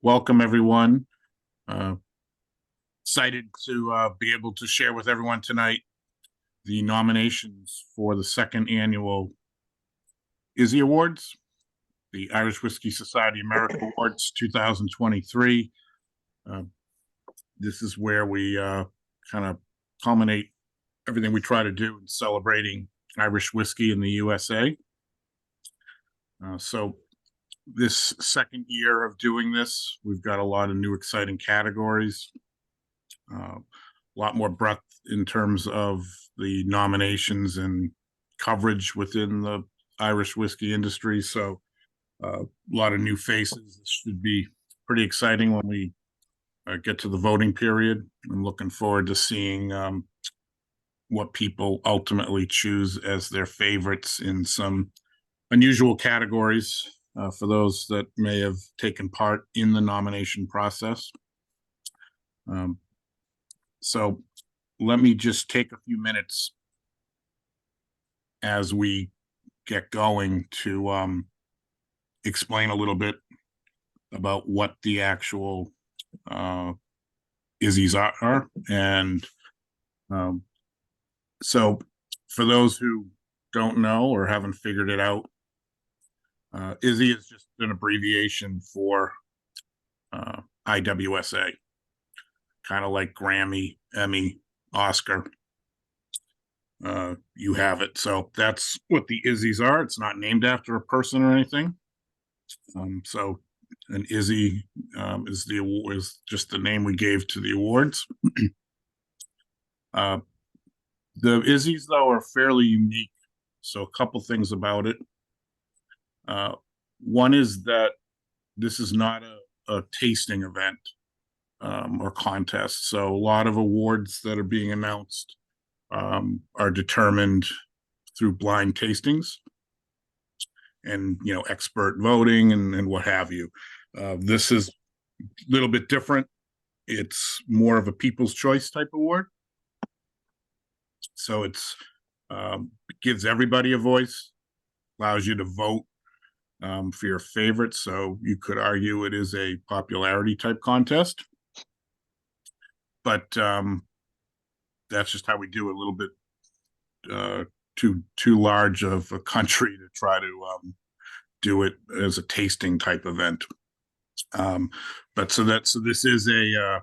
Welcome, everyone. Excited to be able to share with everyone tonight the nominations for the second annual Izzy Awards, the Irish Whiskey Society America Awards 2023. This is where we kind of culminate everything we try to do in celebrating Irish whiskey in the USA. So this second year of doing this, we've got a lot of new exciting categories, a lot more breadth in terms of the nominations and coverage within the Irish whiskey industry. So a lot of new faces. This should be pretty exciting when we get to the voting period. I'm looking forward to seeing what people ultimately choose as their favorites in some unusual categories for those that may have taken part in the nomination process. So let me just take a few minutes as we get going to explain a little bit about what the actual Izzys are. And so for those who don't know or haven't figured it out, Izzy is just an abbreviation for IWSA, kind of like Grammy, Emmy, Oscar. You have it. So that's what the Izzys are. It's not named after a person or anything. So an Izzy is just the name we gave to the awards. The Izzys, though, are fairly unique. So a couple things about it. One is that this is not a tasting event or contest. So a lot of awards that are being announced are determined through blind tastings and expert voting and what have you. This is a little bit different. It's more of a people's choice type award. So it gives everybody a voice, allows you to vote for your favorite. So you could argue it is a popularity type contest, but that's just how we do it. A little bit too large of a country to try to do it as a tasting type event. But so this is a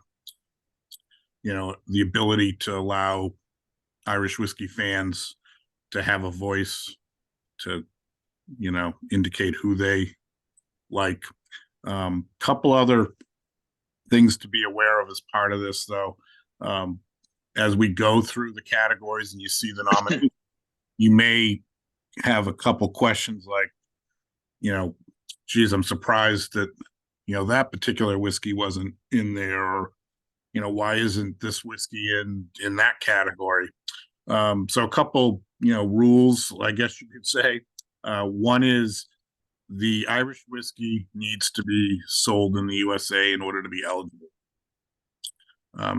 the ability to allow Irish whiskey fans to have a voice to indicate who they like. Couple other things to be aware of as part of this, though. As we go through the categories and you see the nominees, you may have a couple questions like, geez, I'm surprised that, that particular whiskey wasn't in there, or, why isn't this whiskey in that category? So a couple, rules, I guess you could say. One is the Irish whiskey needs to be sold in the USA in order to be eligible.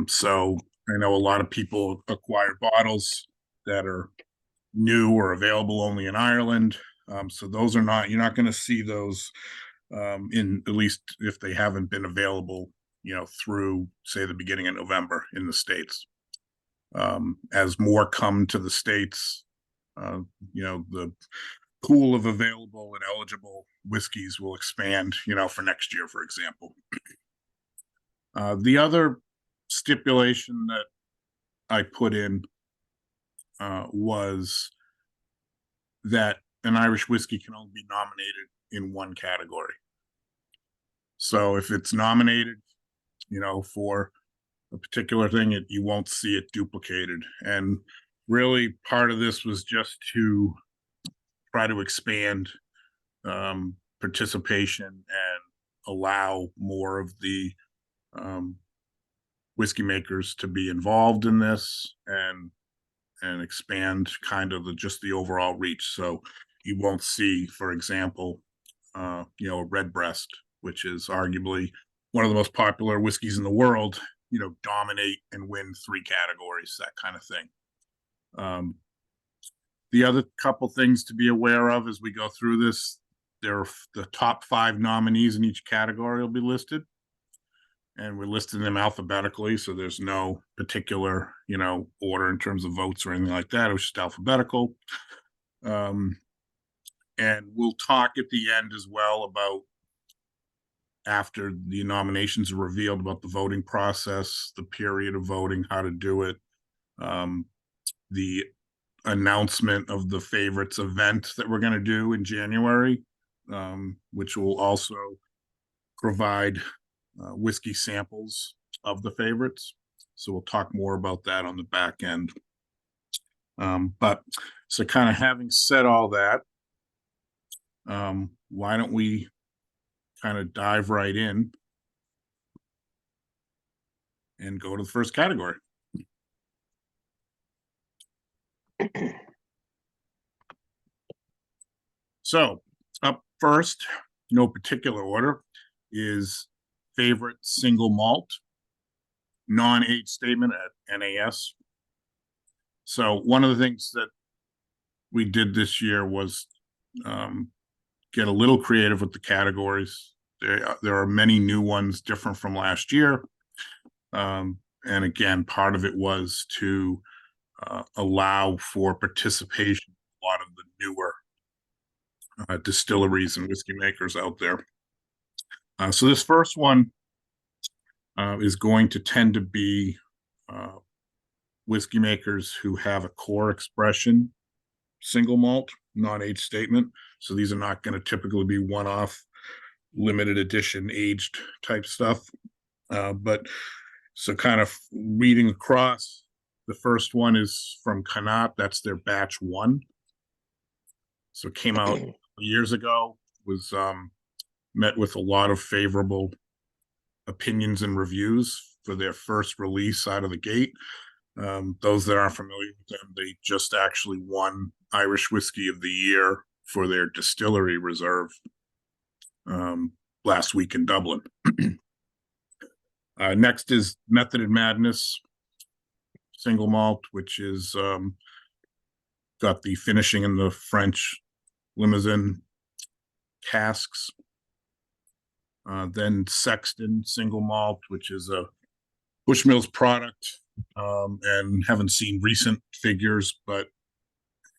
So I know a lot of people acquire bottles that are new or available only in Ireland. So those are not, you're not going to see those in, at least if they haven't been available, through say the beginning of November in the States. As more come to the States, the pool of available and eligible whiskeys will expand, for next year, for example. The other stipulation that I put in was that an Irish whiskey can only be nominated in one category. So if it's nominated, for a particular thing, you won't see it duplicated. And really part of this was just to try to expand participation and allow more of the whiskey makers to be involved in this and expand kind of just the overall reach. So you won't see, for example, a Redbreast, which is arguably one of the most popular whiskeys in the world, dominate and win 3 categories, that kind of thing. The other couple things to be aware of as we go through this, there are the top 5 nominees in each category will be listed. and we're listing them alphabetically, so there's no particular, order in terms of votes or anything like that. It was just alphabetical. And we'll talk at the end as well about, after the nominations are revealed, about the voting process, the period of voting, how to do it, the announcement of the favorites event that we're going to do in January, which will also provide whiskey samples of the favorites. So we'll talk more about that on the back end. But so kind of having said all that, why don't we kind of dive right in and go to the first category. So up first, no particular order, is favorite single malt, non-age statement at NAS. So one of the things that we did this year was get a little creative with the categories. There are many new ones different from last year. And again, part of it was to allow for participation of a lot of the newer distilleries and whiskey makers out there. So this first one is going to tend to be whiskey makers who have a core expression single malt, non-age statement. So these are not going to typically be one-off, limited edition, aged type stuff. But so kind of reading across, the first one is from Connaught. That's their batch 1. So it came out years ago, was met with a lot of favorable opinions and reviews for their first release out of the gate. Those that aren't familiar with them, they just actually won Irish Whiskey of the Year for their distillery reserve last week in Dublin. Next is Method and Madness single malt, which is got the finishing in the French Limousin casks. Then Sexton single malt, which is a BUSHMILLS product, and haven't seen recent figures, but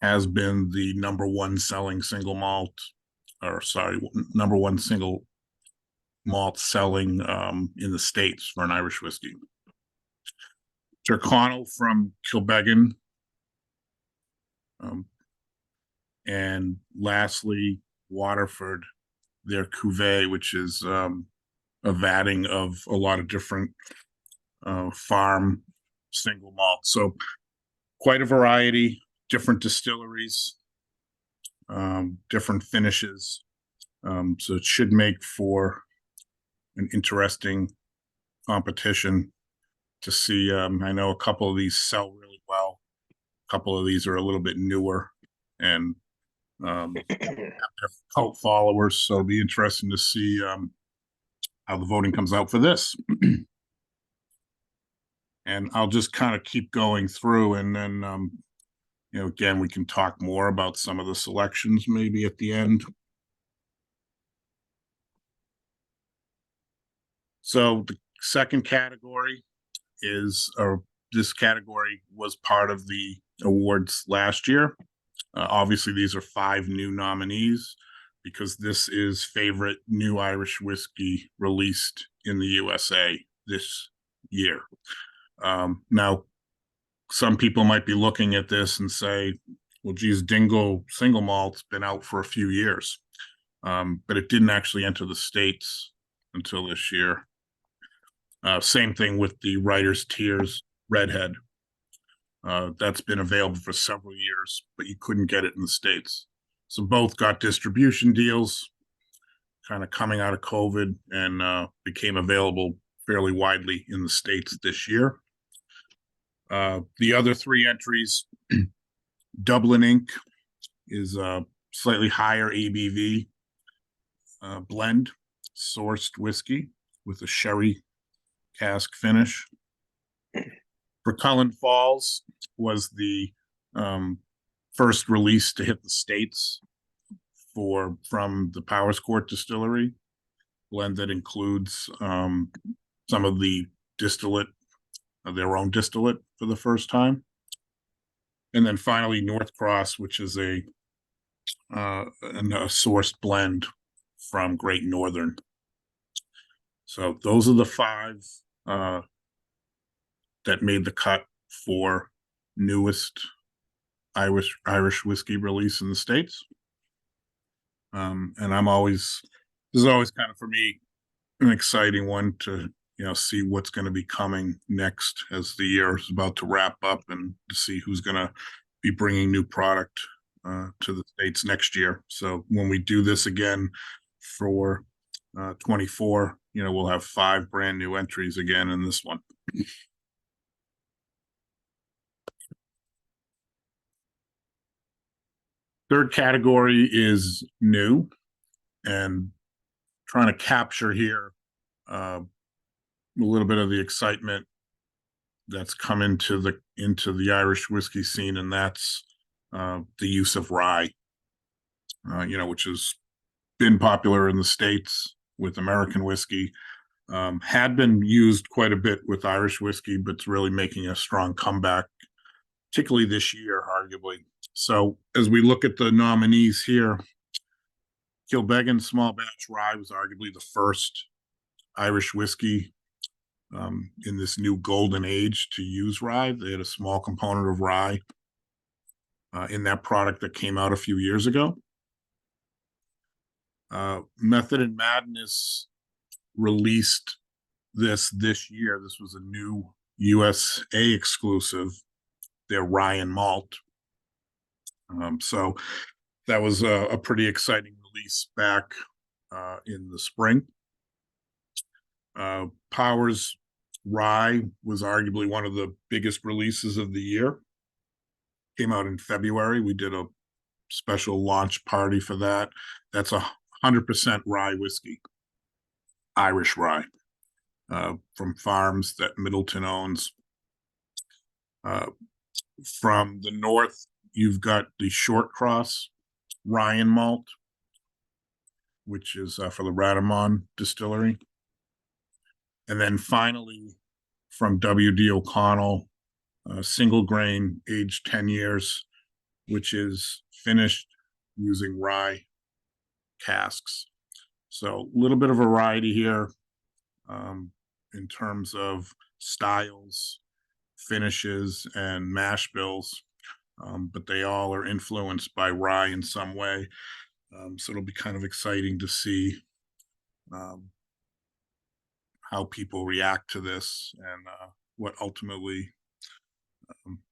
has been the #1 selling single malt, #1 single malt selling in the States for an Irish whiskey. Tyrconnell from Kilbeggan. And lastly, Waterford, their cuvee, which is a vatting of a lot of different farm single malt. So quite a variety, different distilleries, different finishes. So it should make for an interesting competition to see. I know a couple of these sell really well. A couple of these are a little bit newer and have cult followers. So it'll be interesting to see how the voting comes out for this. And I'll just kind of keep going through, and then, again, we can talk more about some of the selections maybe at the end. So the second category is, this category was part of the awards last year. Obviously, these are 5 new nominees because this is favorite new Irish whiskey released in the USA this year. Now, some people might be looking at this and say, well, geez, Dingle single malt's been out for a few years, but it didn't actually enter the States until this year. Same thing with the Writer's Tears Redhead. That's been available for several years, but you couldn't get it in the States. So both got distribution deals kind of coming out of COVID and became available fairly widely in the States this year. The other 3 entries, Dublin Inc. is a slightly higher ABV blend, sourced whiskey with a sherry cask finish. For Cullen Falls was the first release to hit the States from the Powers Court Distillery, blend that includes some of the distillate, their own distillate for the first time. And then finally, North Cross, which is a sourced blend from Great Northern. So those are the 5 that made the cut for newest Irish whiskey release in the States. And this is always kind of, for me, an exciting one to, see what's going to be coming next as the year is about to wrap up, and to see who's going to be bringing new product to the States next year. So when we do this again for 24, we'll have 5 brand new entries again in this one. Third category is new, and trying to capture here a little bit of the excitement that's come into the Irish whiskey scene, and that's the use of rye, which has been popular in the States with American whiskey, had been used quite a bit with Irish whiskey, but it's really making a strong comeback, particularly this year, arguably. So as we look at the nominees here, Kilbeggan small batch rye was arguably the first Irish whiskey in this new golden age to use rye. They had a small component of rye in that product that came out a few years ago. Method and Madness released this year. This was a new USA exclusive, their rye and malt. So that was a pretty exciting release back in the spring. Powers Rye was arguably one of the biggest releases of the year. Came out in February. We did a special launch party for that. That's 100% rye whiskey, Irish rye, from farms that Middleton owns. From the north, you've got the Short Cross Rye and Malt, which is for the Radamon Distillery. And then finally, from W.D. O'Connell, single grain, aged 10 years, which is finished using rye casks. So a little bit of variety here in terms of styles, finishes, and mash bills, but they all are influenced by rye in some way. So it'll be kind of exciting to see how people react to this, and what ultimately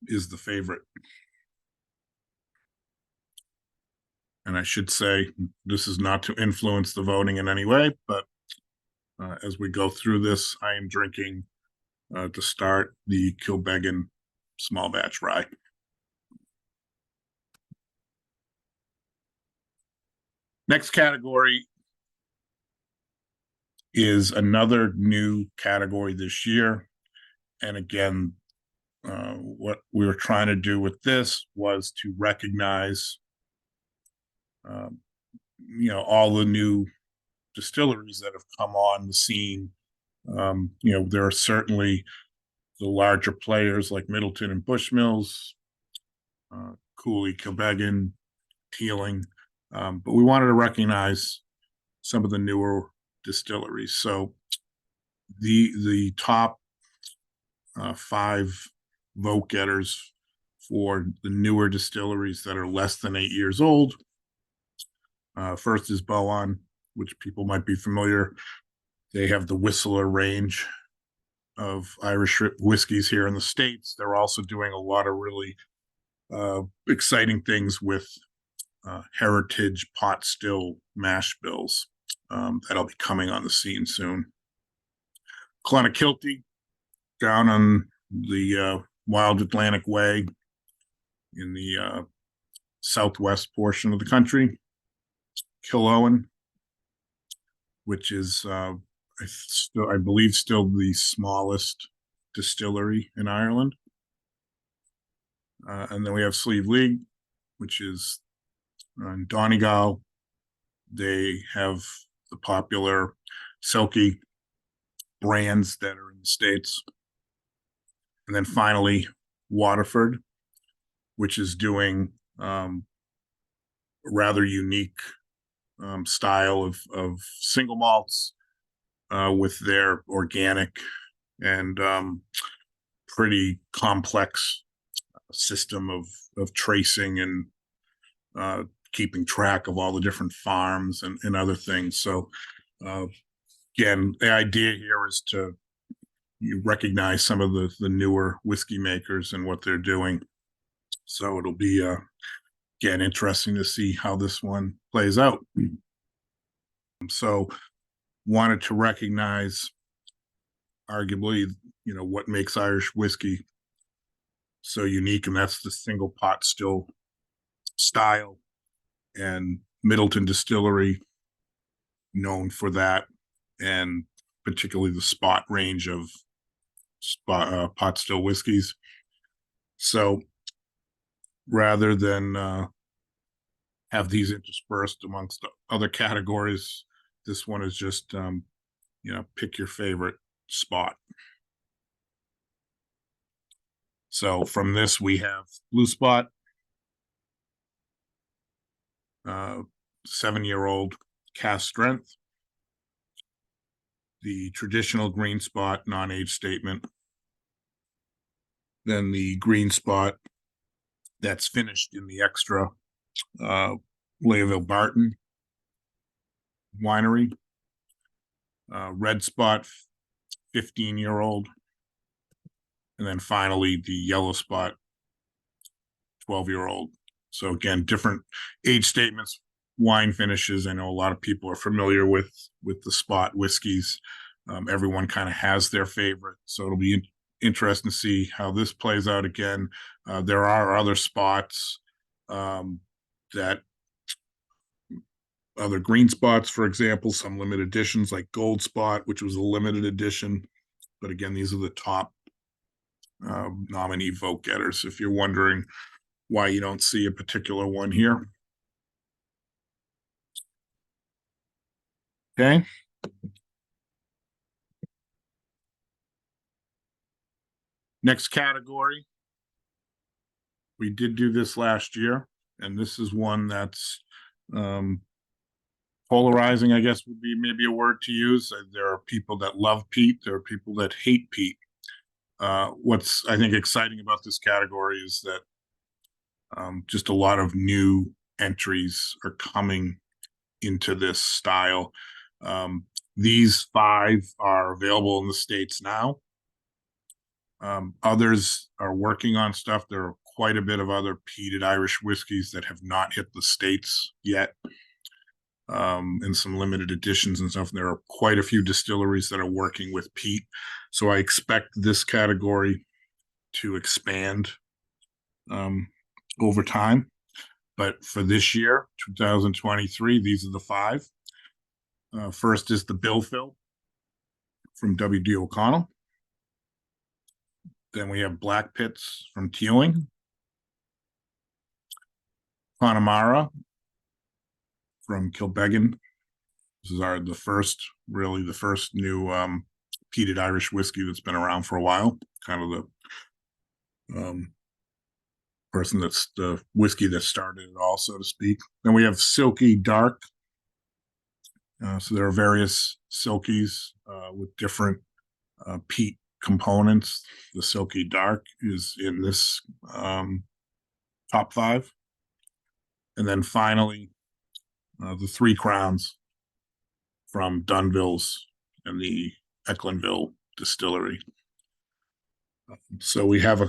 is the favorite. And I should say, this is not to influence the voting in any way, but as we go through this, I am drinking to start the Kilbeggan small batch rye. Next category is another new category this year. And again, what we were trying to do with this was to recognize, all the new distilleries that have come on the scene. There are certainly the larger players like Middleton and Bushmills, Cooley, Kilbeggan, Teeling, but we wanted to recognize some of the newer distilleries. So the top 5 vote getters for the newer distilleries that are less than 8 years old. First is Boan, which people might be familiar. They have the Whistler range of Irish whiskeys here in the States. They're also doing a lot of really exciting things with heritage pot still mash bills that'll be coming on the scene soon. Clonakilty, down on the Wild Atlantic Way in the southwest portion of the country. Killowen, which is I believe still the smallest distillery in Ireland. And then we have Slieve League, which is in Donegal. They have the popular Selkie brands that are in the States. And then finally, Waterford, which is doing a rather unique style of single malts with their organic and pretty complex system of tracing and keeping track of all the different farms and other things. So again, the idea here is to you recognize some of the newer whiskey makers and what they're doing. So it'll be again interesting to see how this one plays out. So wanted to recognize arguably, what makes Irish whiskey so unique, and that's the single pot still style, and Middleton Distillery known for that, and particularly the spot range of pot still whiskeys. So rather than have these interspersed amongst the other categories, this one is just pick your favorite spot. So from this we have Blue Spot, 7-year-old cask strength, the traditional Green Spot non-age statement, then the Green Spot that's finished in the extra Layerville Barton winery, Red Spot 15-year-old, and then finally the Yellow Spot 12-year-old. So again, different age statements, wine finishes. I know a lot of people are familiar with the spot whiskeys. Everyone kind of has their favorite, so it'll be interesting to see how this plays out. Again, there are other spots that other green spots, for example, some limited editions like Gold Spot, which was a limited edition. But again, these are the top nominee vote getters. If you're wondering why you don't see a particular one here. Okay. Next category. We did do this last year, and this is one that's polarizing, I guess would be maybe a word to use. There are people that love peat. There are people that hate peat. What's, I think, exciting about this category is that just a lot of new entries are coming into this style. These 5 are available in the States now. Others are working on stuff. There are quite a bit of other peated Irish whiskeys that have not hit the States yet, and some limited editions and stuff. There are quite a few distilleries that are working with peat. So I expect this category to expand over time. But for this year, 2023, these are the 5. First is the Bill Fill from W.D. O'Connell. Then we have Black Pits from Teeling. Connemara from Kilbeggan. This is the first new peated Irish whiskey that's been around for a while. Kind of the person that's the whiskey that started it all, so to speak. Then we have Silky Dark. So there are various Silkies with different peat components. The Silky Dark is in this top 5. And then finally, the 3 Crowns from Dunville's and the Ecklinville Distillery. So we have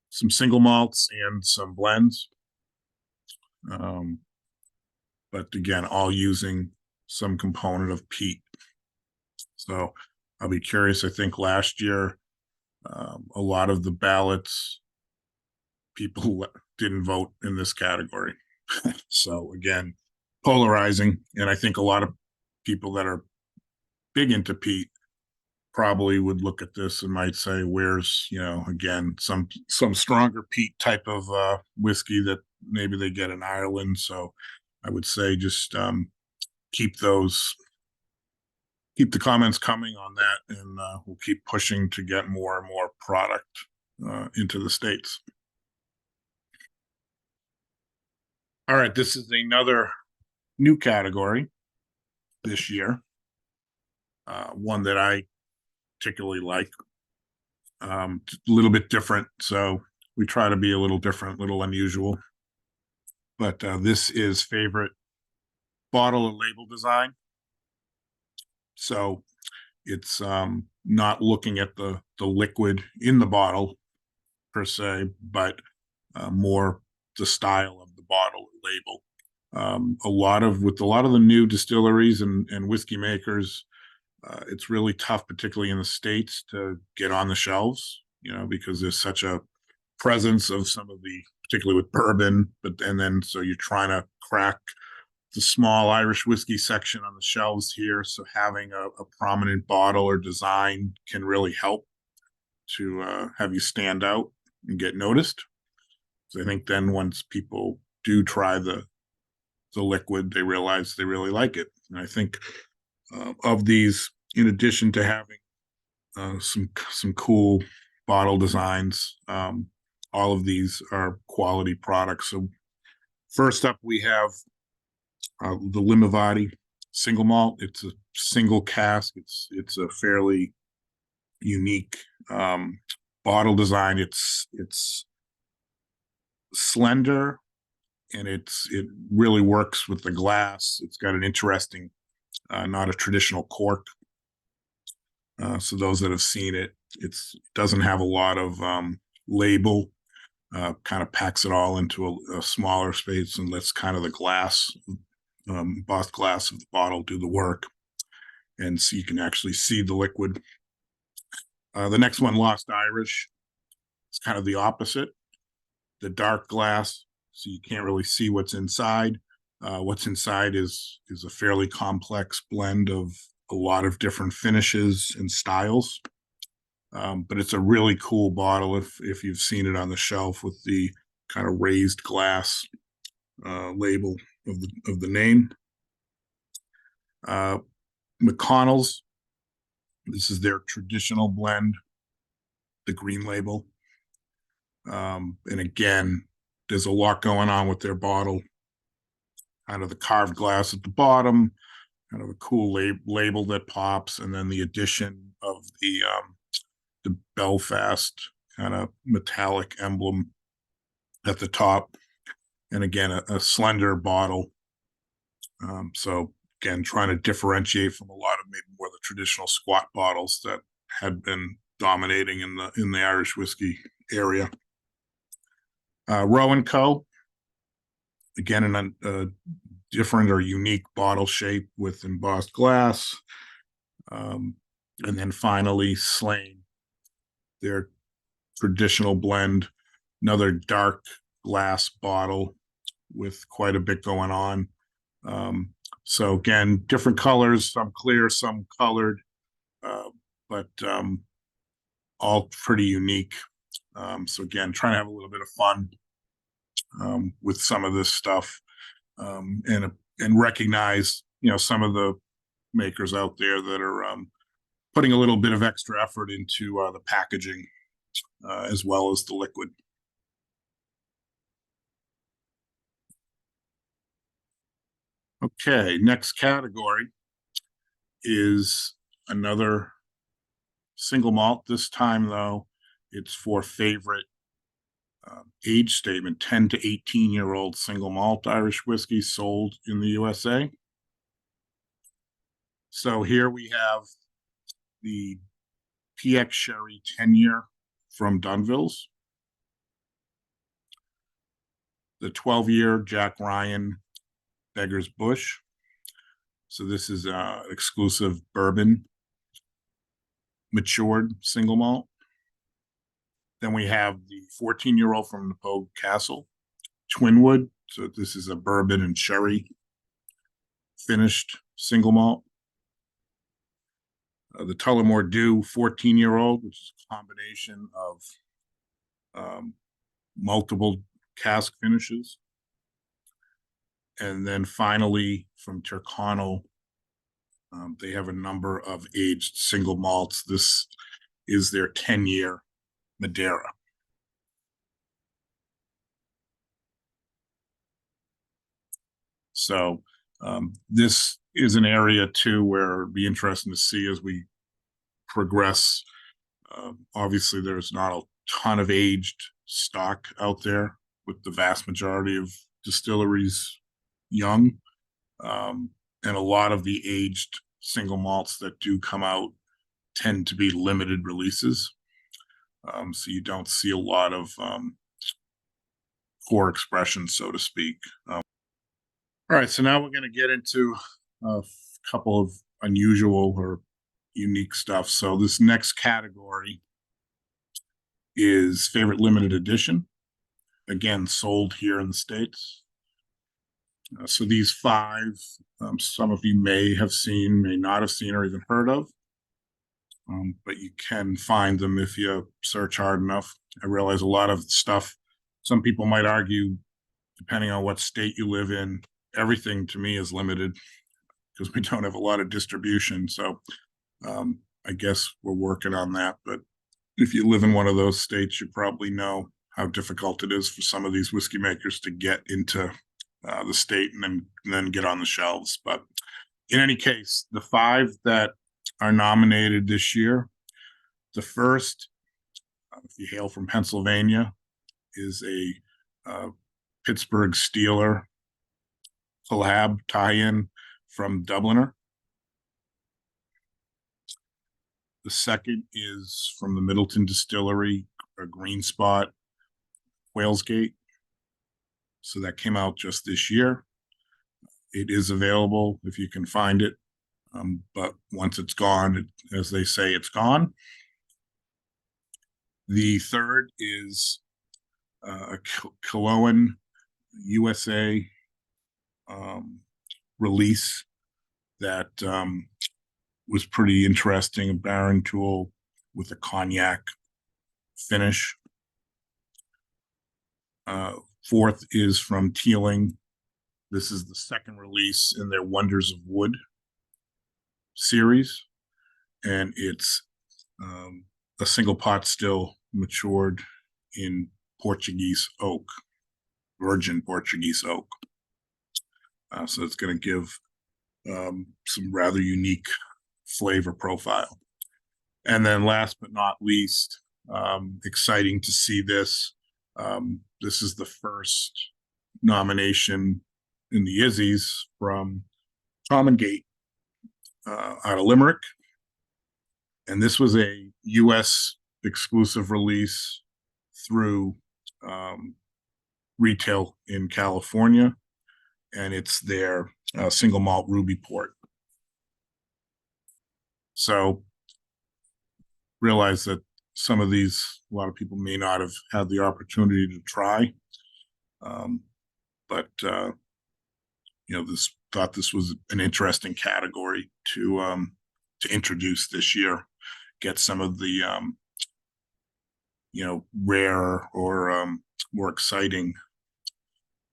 some single malts and some blends. But again, all using some component of peat. So I'll be curious. I think last year, a lot of the ballots, people didn't vote in this category. So again, polarizing. And I think a lot of people that are big into peat probably would look at this and might say, where's, again, some stronger peat type of whiskey that maybe they get in Ireland. So I would say just keep those keep the comments coming on that, and we'll keep pushing to get more and more product into the States. All right, this is another new category this year, one that I particularly like. A little bit different, so we try to be a little different, a little unusual. But this is favorite bottle and label design. So it's not looking at the liquid in the bottle per se, but more the style of the bottle or label. With a lot of the new distilleries and whiskey makers, it's really tough, particularly in the States, to get on the shelves, because there's such a presence of some of the, particularly with bourbon, and then so you're trying to crack the small Irish whiskey section on the shelves here. So having a prominent bottle or design can really help to have you stand out and get noticed. So I think then once people do try the liquid, they realize they really like it. And I think of these, in addition to having some cool bottle designs, all of these are quality products. So first up, we have the Limavady single malt. It's a single cask. It's a fairly unique bottle design. It's slender, and it really works with the glass. It's got an interesting, not a traditional cork. So those that have seen it, it doesn't have a lot of label. Kind of packs it all into a smaller space and lets kind of the glass, embossed glass of the bottle do the work. And so you can actually see the liquid. The next one, Lost Irish, it's kind of the opposite. The dark glass, so you can't really see what's inside. What's inside is a fairly complex blend of a lot of different finishes and styles. But it's a really cool bottle if you've seen it on the shelf with the kind of raised glass label of the name. McConnell's, this is their traditional blend, the green label. And again, there's a lot going on with their bottle. Kind of the carved glass at the bottom, kind of a cool label that pops, and then the addition of the Belfast kind of metallic emblem at the top, and again a slender bottle. So again, trying to differentiate from a lot of maybe more the traditional squat bottles that had been dominating in the Irish whiskey area. Roe & Co. Again, a different or unique bottle shape with embossed glass. And then finally, Slane, their traditional blend, another dark glass bottle with quite a bit going on. So again, different colors, some clear, some colored, but all pretty unique. So again, trying to have a little bit of fun with some of this stuff, and recognize some of the makers out there that are putting a little bit of extra effort into the packaging as well as the liquid. Okay, next category is another single malt. This time, though, it's for favorite age statement, 10 to 18-year-old single malt Irish whiskey sold in the USA. So here we have the PX Sherry 10-year from Dunville's, the 12-year Jack Ryan Beggar's Bush. So this is exclusive bourbon matured single malt. Then we have the 14-year-old from Napoe Castle, Twinwood. So this is a bourbon and sherry finished single malt. The Tullamore Dew 14-year-old, which is a combination of multiple cask finishes. And then finally from Tyrconnell, They have a number of aged single malts. This is their 10-year Madeira. So this is an area too where it'd be interesting to see as we progress. Obviously, there's not a ton of aged stock out there, with the vast majority of distilleries young. And a lot of the aged single malts that do come out tend to be limited releases. So you don't see a lot of core expressions, so to speak. All right, so now we're going to get into a couple of unusual or unique stuff. So this next category is favorite limited edition, again, sold here in the States. So these five, some of you may have seen, may not have seen, or even heard of, but you can find them if you search hard enough. I realize a lot of stuff, some people might argue, depending on what state you live in, everything to me is limited because we don't have a lot of distribution. So I guess we're working on that. But if you live in one of those states, you probably know how difficult it is for some of these whiskey makers to get into the state and then get on the shelves. But in any case, the five that are nominated this year, the first, if you hail from Pennsylvania, is a Pittsburgh Steeler collab tie-in from Dubliner. The second is from the Middleton Distillery, a Green Spot Whalesgate. So that came out just this year. It is available if you can find it. But once it's gone, as they say, it's gone. The third is a Killowen USA release that was pretty interesting, a Baron tool with a cognac finish. Fourth is from Teeling. This is the second release in their Wonders of Wood series, and it's a single pot still matured in Portuguese oak, virgin Portuguese oak. So it's going to give some rather unique flavor profile. And then last but not least, exciting to see this. This is the first nomination in the Izzys from Tom and Gate out of Limerick. And this was a US exclusive release through retail in California. And it's their single malt ruby port. So realize that some of these, a lot of people may not have had the opportunity to try. But thought this was an interesting category to introduce this year. Get some of the rare or more exciting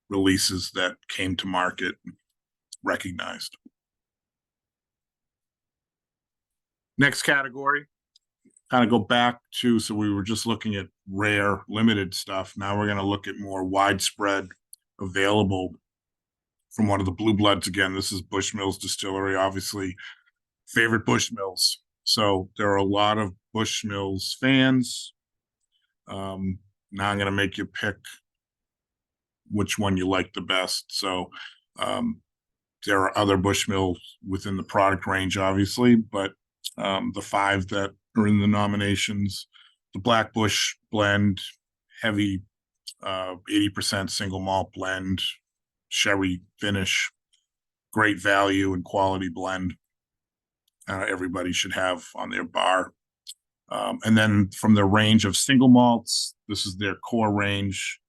releases that came to market recognized. Next category, kind of go back to, so we were just looking at rare, limited stuff. Now we're going to look at more widespread, available from one of the Blue Bloods again. This is Bushmills Distillery, obviously favorite Bushmills. So there are a lot of Bushmills fans. Now I'm going to make you pick which one you like the best. So there are other Bushmills within the product range, obviously, but the five that are in the nominations, the Black Bush blend, heavy 80% single malt blend, sherry finish, great value and quality blend. Everybody should have on their bar. And then from the range of single malts, this is their core range,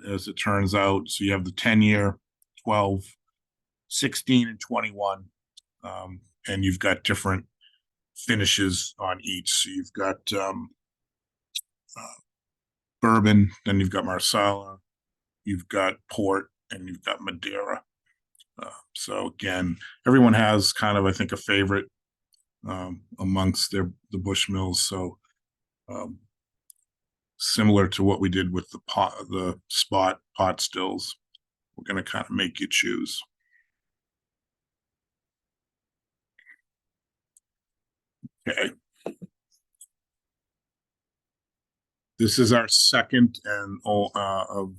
as it turns out. So you have the 10-year, 12, 16, and 21. And you've got different finishes on each. So you've got bourbon, then you've got Marsala, you've got port, and you've got Madeira. So again, everyone has kind of, I think, a favorite amongst the Bushmills. So similar to what we did with the spot pot stills, we're going to kind of make you choose. Okay. This is our second and of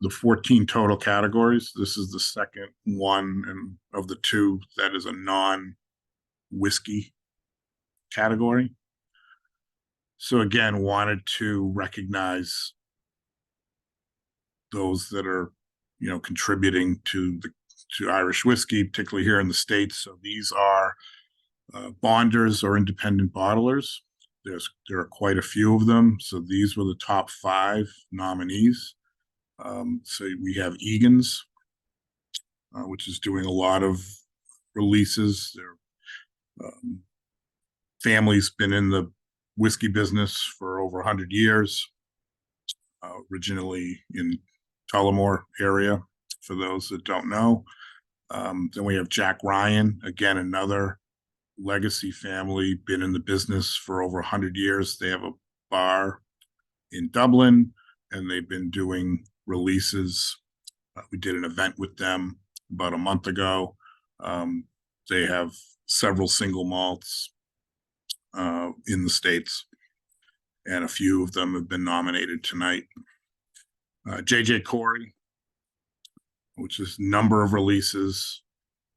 the 14 total categories. This is the second one and of the two that is a non-whiskey category. So again, wanted to recognize those that are, contributing to Irish whiskey, particularly here in the States. So these are bonders or independent bottlers. There are quite a few of them. So these were the top 5 nominees. So we have Egan's, which is doing a lot of releases. Their family's been in the whiskey business for over 100 years, originally in Tullamore area, for those that don't know. Then we have Jack Ryan, again, another legacy family, been in the business for over 100 years. They have a bar in Dublin, and they've been doing releases. We did an event with them about a month ago. They have several single malts in the States, and a few of them have been nominated tonight. JJ Corey, which is a number of releases,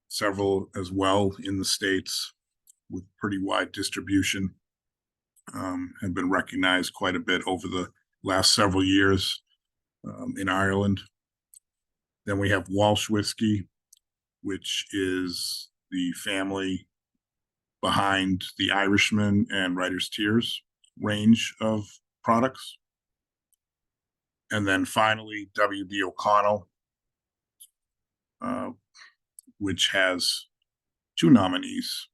several as well in the States with pretty wide distribution, have been recognized quite a bit over the last several years in Ireland. Then we have Walsh Whiskey, which is the family behind the Irishman and Writer's Tears range of products. And then finally, W.D. O'Connell, which has 2 nominees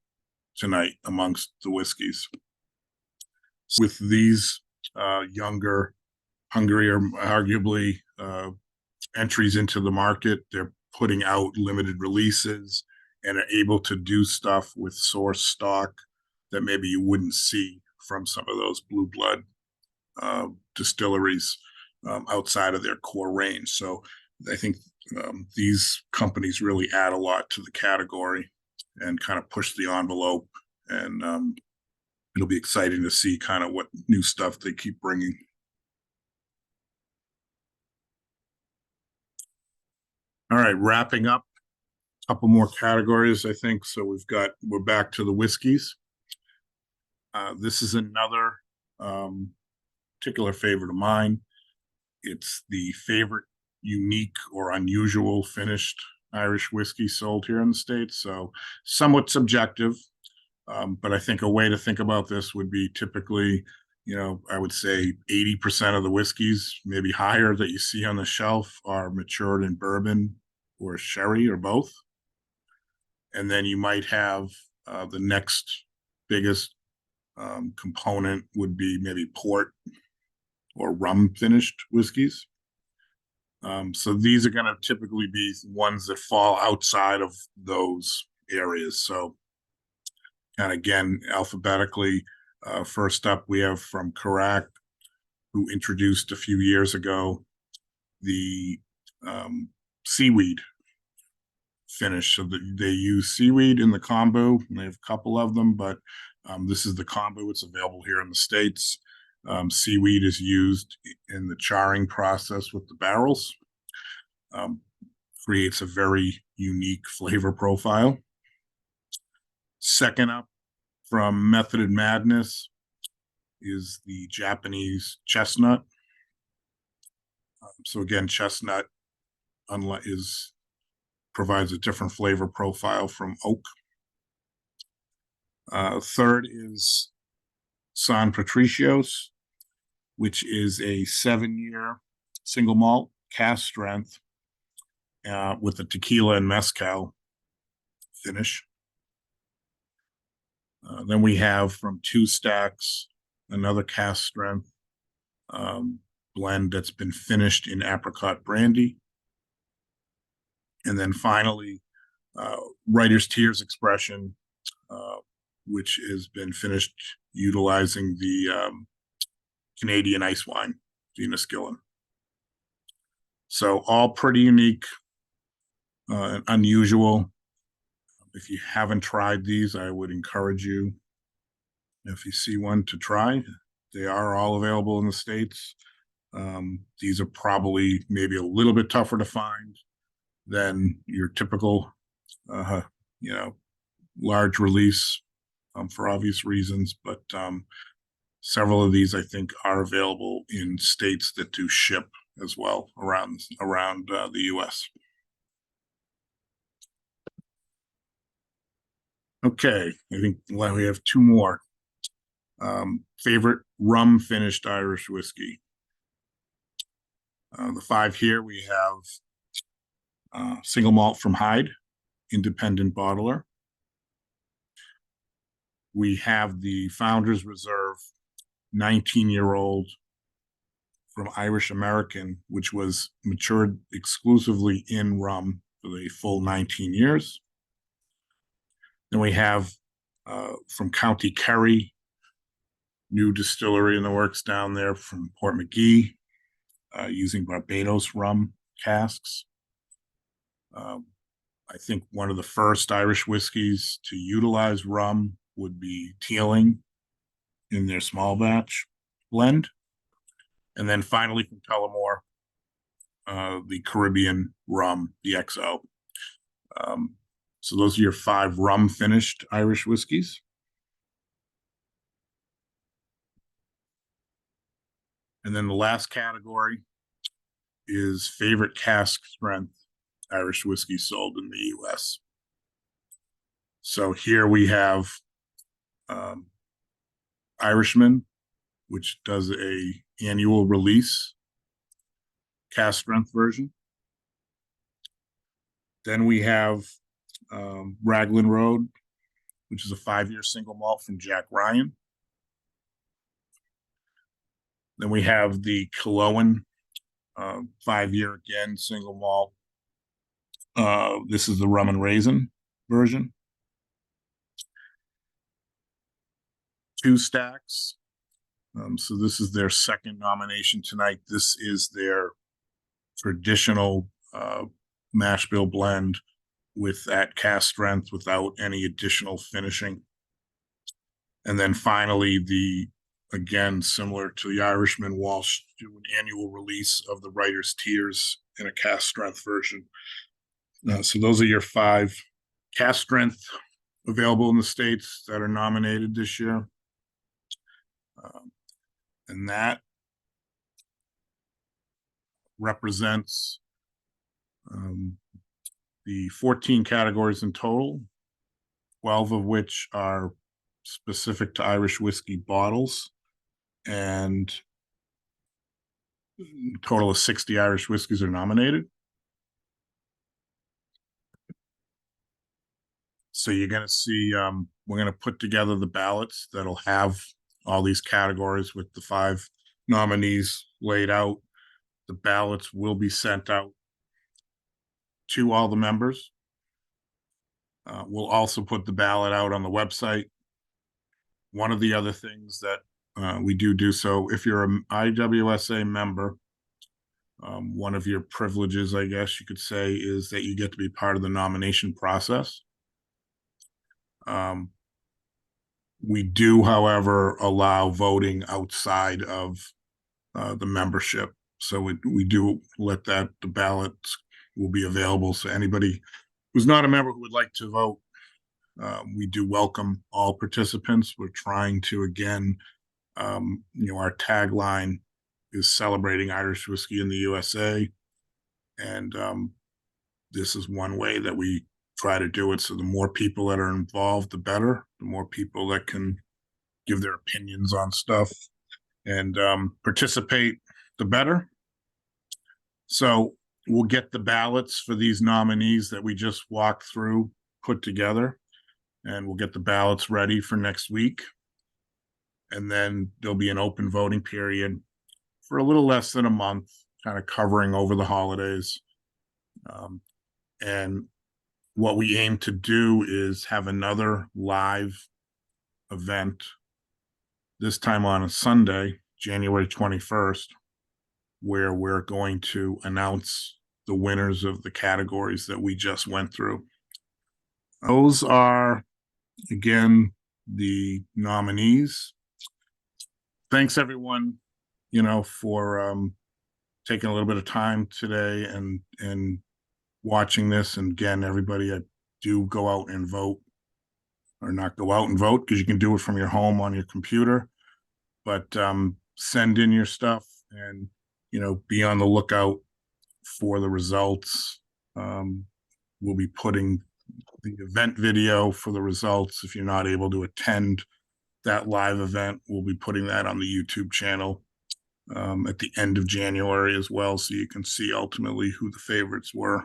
tonight amongst the whiskeys. With these younger, hungrier, arguably entries into the market, they're putting out limited releases and are able to do stuff with source stock that maybe you wouldn't see from some of those blue blood distilleries outside of their core range. So I think these companies really add a lot to the category and kind of push the envelope, and it'll be exciting to see kind of what new stuff they keep bringing. All right, wrapping up, a couple more categories, I think. So we're back to the whiskeys. This is another particular favorite of mine. It's the favorite unique or unusual finished Irish whiskey sold here in the States. So somewhat subjective, but I think a way to think about this would be typically, I would say 80% of the whiskeys, maybe higher, that you see on the shelf are matured in bourbon or sherry or both. And then you might have the next biggest component would be maybe port or rum finished whiskeys. So these are going to typically be ones that fall outside of those areas. So, and again, alphabetically, first up, we have from Carac, who introduced a few years ago the seaweed finish. So they use seaweed in the kombu, and they have a couple of them, but this is the kombu. It's available here in the States. Seaweed is used in the charring process with the barrels. Creates a very unique flavor profile. Second up, from Method and Madness, is the Japanese chestnut. So again, chestnut provides a different flavor profile from oak. Third is San Patricios, which is a 7-year single malt cask strength with a tequila and mezcal finish. Then we have from Two Stacks, another cask strength blend that's been finished in apricot brandy. And then finally, Writer's Tears Expression, which has been finished utilizing the Canadian ice wine, Venus Gillen. So all pretty unique and unusual. If you haven't tried these, I would encourage you, if you see one, to try. They are all available in the States. These are probably maybe a little bit tougher to find than your typical, large release for obvious reasons. But several of these, I think, are available in states that do ship as well around the U.S. Okay, I think we have two more. Favorite rum finished Irish whiskey. The five here, we have single malt from Hyde, independent bottler. We have the Founders Reserve 19-year-old from Irish American, which was matured exclusively in rum for the full 19 years. Then we have from County Kerry, new distillery in the works down there from Port McGee, using Barbados rum casks. I think one of the first Irish whiskeys to utilize rum would be Teeling in their small batch blend. And then finally from Tullamore, the Caribbean rum, the XO. So those are your five rum finished Irish whiskeys. And then the last category is favorite cask strength Irish whiskey sold in the U.S. So here we have Irishman, which does a annual release cask strength version. Then we have Raglan Road, which is a 5-year single malt from Jack Ryan. Then we have the Killowen 5-year again single malt. This is the rum and raisin version. Two Stacks. So this is their second nomination tonight. This is their traditional mash bill blend with that cask strength without any additional finishing. And then finally, again, similar to the Irishman, Walsh do an annual release of the Writer's Tears in a cask strength version. So those are your five cask strength available in the States that are nominated this year. And that represents the 14 categories in total, 12 of which are specific to Irish whiskey bottles, and a total of 60 Irish whiskeys are nominated. So you're going to see, we're going to put together the ballots that'll have all these categories with the 5 nominees laid out. The ballots will be sent out to all the members. We'll also put the ballot out on the website. One of the other things that we do, so if you're an IWSA member, one of your privileges, I guess you could say, is that you get to be part of the nomination process. We do, however, allow voting outside of the membership. So we do let the ballots will be available. So anybody who's not a member who would like to vote, we do welcome all participants. We're trying to, again, our tagline is celebrating Irish whiskey in the USA. And this is one way that we try to do it. So the more people that are involved, the better. The more people that can give their opinions on stuff and participate, the better. So we'll get the ballots for these nominees that we just walked through put together, and we'll get the ballots ready for next week. And then there'll be an open voting period for a little less than a month, kind of covering over the holidays. And what we aim to do is have another live event, this time on a Sunday, January 21st, where we're going to announce the winners of the categories that we just went through. Those are, again, the nominees. Thanks, everyone, for taking a little bit of time today and watching this. And again, everybody, do go out and vote, or not go out and vote, because you can do it from your home on your computer. But send in your stuff and, be on the lookout for the results. We'll be putting the event video for the results. If you're not able to attend that live event, we'll be putting that on the YouTube channel at the end of January as well, so you can see ultimately who the favorites were.